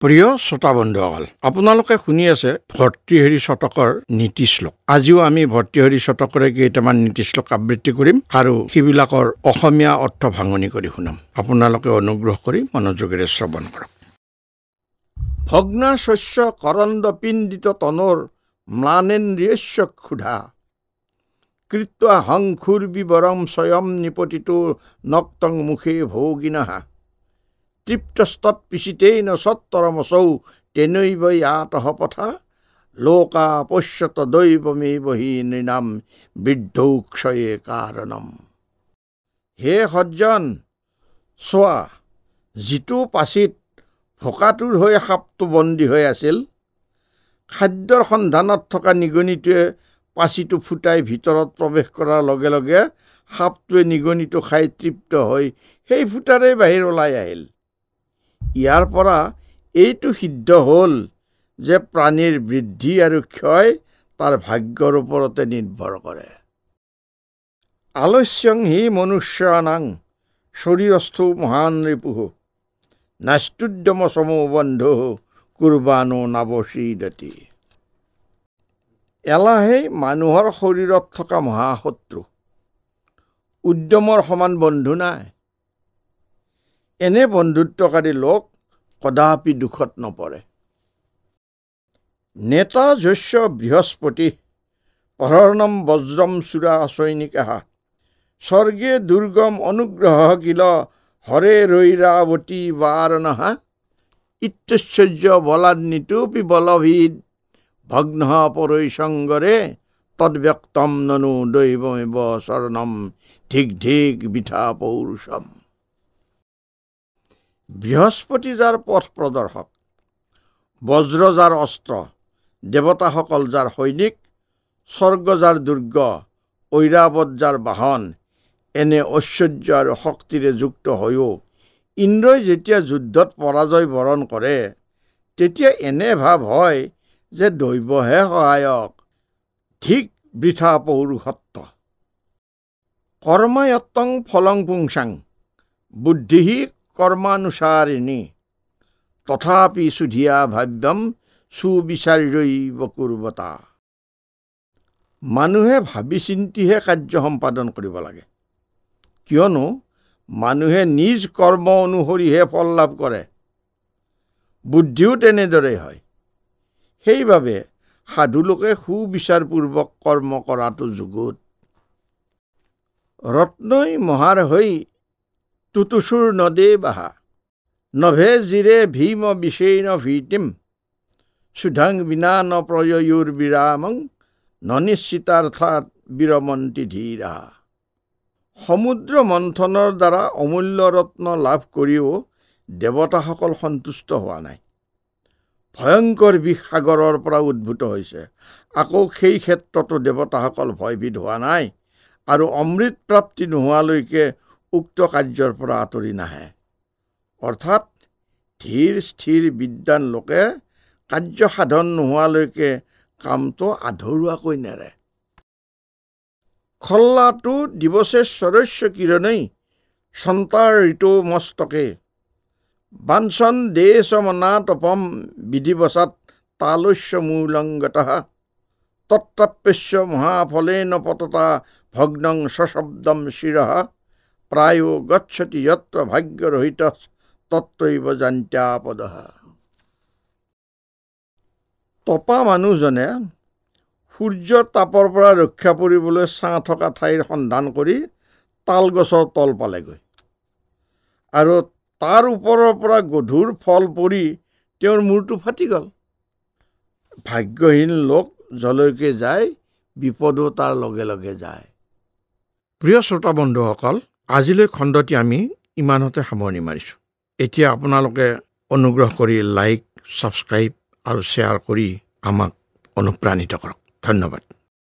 প্ৰিয় শ্ৰোতা বন্ধুসকল, আপোনালোকে শুনি আছে ভৰ্তৃহৰি শতকৰ নীতি শ্লোক। আজিও আমি ভৰ্তৃহৰি শতকৰে কেইটামান নীতি শ্লোক আবৃত্তি কৰিম আৰু সেইবিলাকৰ অসমীয়া অৰ্থ ভাঙনি কৰি শুনাম। আপোনালোকে অনুগ্ৰহ কৰি মনোযোগেৰে শ্ৰৱণ কৰক। ভগ্নাশস্য কৰন্দপিণ্ডিত তনোৰ ম্লানেন্দ্ৰিয়স্য ক্ষুধা কৃত্বা হংসুৰ বিবৰম স্বয়ং নিপতিতো নক্তং মুখে ভোগিনঃ তৃপ্তস্তৎপিচিতেন সত্তৰমসৌ তেনৈব ইয়াতঃ পথা লোকা পশ্যত দৈৱমেৱ হি নৃণাম বৃদ্ধৌ ক্ষয়ে কাৰণম। হে সজ্জন, চোৱা, যিটো পাচিত ভোকাতুৰ হৈ সাপটো বন্দী হৈ আছিল, খাদ্যৰ সন্ধানত থকা নিগনিটোৱে পাচিটো ফুটাই ভিতৰত প্ৰৱেশ কৰাৰ লগে লগে সাপটোৱে নিগনিটো খাই তৃপ্ত হৈ সেই ফুটাৰে বাহিৰ ওলাই আহিল। ইয়াৰ পৰা এইটো সিদ্ধ হ'ল যে প্ৰাণীৰ বৃদ্ধি আৰু ক্ষয় তাৰ ভাগ্যৰ ওপৰতে নিৰ্ভৰ কৰে। আলস্যং হি মনুষ্যানাং শৰীৰস্থো মহান ৰিপুঃ নাস্তুদ্যম সমো বন্ধুঃ কুৰ্বাণো নাৱসীদতি। এলাহেই মানুহৰ শৰীৰত থকা মহাশত্ৰু। উদ্যমৰ সমান বন্ধু নাই। এনে বন্ধুত্বকাৰী লোক কদাপি দুখত নপৰে। নেতা যস্য বৃহস্পতি পৰৰ্ণম বজ্ৰম চূড়া সৈনিকাঃ স্বৰ্গে দুৰ্গম অনুগ্ৰহ কিল হৰে ৰৈৰাৱতী বাৰণঃ ইত্যৈশ্বৰ্য বলান্বিতোপি বলভীদ ভগ্ন পৰৈসংগৰে তদ্ব্যক্তম ননু দৈৱমেৱ শৰণম ধিক ধিক বৃথা পৌৰুষম। বৃহস্পতি যাৰ পথ প্ৰদৰ্শক, বজ্ৰ যাৰ অস্ত্ৰ, দেৱতাসকল যাৰ সৈনিক, স্বৰ্গ যাৰ দুৰ্গ, ঐৰাৱত যাৰ বাহন, এনে ঐশ্বৰ্য আৰু শক্তিৰে যুক্ত হৈও ইন্দ্ৰই যেতিয়া যুদ্ধত পৰাজয় বৰণ কৰে, তেতিয়া এনে ভাৱ হয় যে দৈৱহে সহায়ক। ঠিক বৃথা পৌৰুষত্ব। কৰ্মায়ত্তং ফলং পুংসাং বুদ্ধিহি কৰ্মানুসাৰিণী তথাপি সুধিয়া ভাব্যম সুবিচাৰ্যৈব কুৰ্বতা। মানুহে ভাবি চিন্তিহে কাৰ্য সম্পাদন কৰিব লাগে, কিয়নো মানুহে নিজ কৰ্ম অনুসৰিহে ফল লাভ কৰে। বুদ্ধিও তেনেদৰেই হয়। সেইবাবে সাধুলোকে সুবিচাৰপূৰ্বক কৰ্ম কৰাটো যুগুত। ৰত্নৈ মহাৰ হৈ তুতুসুৰ নদে বাহা নভে জিৰে ভীম বিশেন ভীতিম সুধাং বিনা ন প্ৰয়য়ুৰ বিৰামং ননিশ্চিতাৰ্থা বিৰমন্তি ধীৰা। সমুদ্ৰ মন্থনৰ দ্বাৰা অমূল্য ৰত্ন লাভ কৰিও দেৱতাসকল সন্তুষ্ট হোৱা নাই। ভয়ংকৰ বিষ সাগৰৰ পৰা উদ্ভূত হৈছে, আকৌ সেই ক্ষেত্ৰতো দেৱতাসকল ভয়ভীত হোৱা নাই আৰু অমৃত প্ৰাপ্তি নোহোৱালৈকে উক্ত কাৰ্যৰ পৰা আঁতৰি নাহে। অৰ্থাৎ ধীৰ স্থিৰ বিদ্বান লোকে কাৰ্য সাধন নোহোৱালৈকে কামটো আধৰুৱাকৈ নেৰে। খল্লাটো দিৱসেশ্বৰস্য কিৰণৈ সন্তাৰ ঋতু মস্তকে বাঞ্চন দেশমনাতপম বিধিবসাত তালস্য মূলংগতঃ তত্ৰাপ্যস্য মহাফলেন পততা ভগ্নং সশব্দম শিৰঃ প্ৰায়ো গচ্ছতি যত্ৰ ভাগ্যৰহিত তত্ৰৈব যান্ত্যাপদঃ। তপা মানুহজনে সূৰ্যৰ তাপৰ পৰা ৰক্ষা পৰিবলৈ ছাঁ থকা ঠাইৰ সন্ধান কৰি তাল গছৰ তল পালেগৈ, আৰু তাৰ ওপৰৰ পৰা গধুৰ ফল পৰি তেওঁৰ মূৰটো ফাটি গ'ল। ভাগ্যহীন লোক যলৈকে যায়, বিপদো তাৰ লগে লগে যায়। প্ৰিয় শ্ৰোতা বন্ধুসকল, আজিলৈ খণ্ডটি আমি ইমানতে সামৰণি মাৰিছোঁ। এতিয়া আপোনালোকে অনুগ্ৰহ কৰি লাইক, ছাবস্ক্ৰাইব আৰু শ্বেয়াৰ কৰি আমাক অনুপ্ৰাণিত কৰক। ধন্যবাদ।